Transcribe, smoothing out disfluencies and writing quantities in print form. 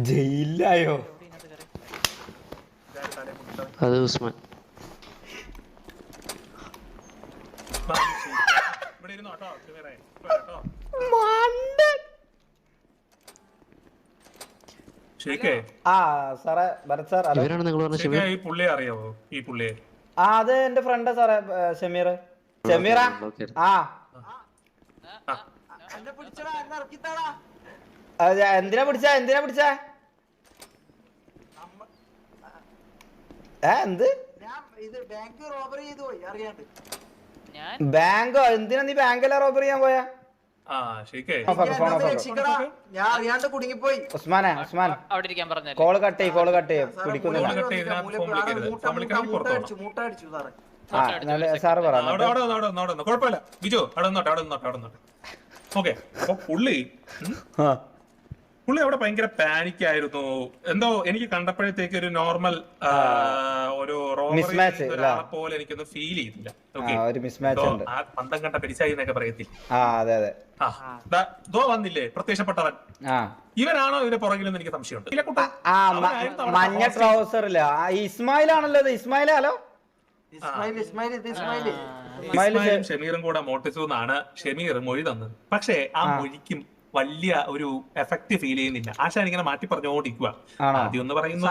ജയിലായോ? അത് ഉസ്മാൻ. സാറേ ഭരത് സാർ. ഇവരാണ് നിങ്ങൾ പറഞ്ഞ ഷമീർ? ഈ പുള്ളിയെ അറിയാവോ? ഈ പുള്ളിയെ അത് എന്റെ ഫ്രണ്ടാ സാറേ, ഷമീർ. ഷമീറാ? എന്തിനാ പിടിച്ച? എന്ത് ബാങ്കോ? എന്തിനാ നീ ബാങ്കെല്ലാം റോബറി ചെയ്യാൻ പോയാ? ഉസ്മാനെ, ഉസ്മാൻ കോള് കട്ട് ചെയ്യും. പിടിക്കുന്നില്ല. സാറ് പറ. കുഴപ്പമില്ല ബിജു, അവിടെ നിന്നോട്ടെ. ഓക്കെ, അപ്പൊ പുള്ളി അവിടെ ഭയങ്കര പാനിക് ആയിരുന്നു. എന്തോ എനിക്ക് കണ്ടപ്പോഴത്തേക്ക് ഒരു നോർമൽ ഒരു മിസ്മാച്ച് പോലെ എനിക്കൊന്നും ഫീൽ ചെയ്തില്ല. പന്തം കണ്ട പെരിച്ചായി എന്നൊക്കെ പറയത്തില്ല. വന്നില്ലേ പ്രത്യക്ഷപ്പെട്ടവൻ? ഇവനാണോ ഇതിന്റെ പുറകിലെന്ന് എനിക്ക് സംശയമുണ്ട്. മഞ്ഞ ട്രൗസറില്ല ഇസ്മായിലാണല്ലോ. ഇത് ഇസ്മായിലാലോ? ഷമീറും കൂടെ മോട്ടിച്ചു എന്നാണ് ഷമീർ മൊഴി തന്നത്. പക്ഷേ ആ മൊഴിക്കും വലിയ ഒരു എഫക്ട് ഫീൽ ചെയ്യുന്നില്ല. ആശാൻ ഇങ്ങനെ മാറ്റി പറഞ്ഞോണ്ടിരിക്കുക. ആദ്യം ഒന്ന് പറയുന്നു,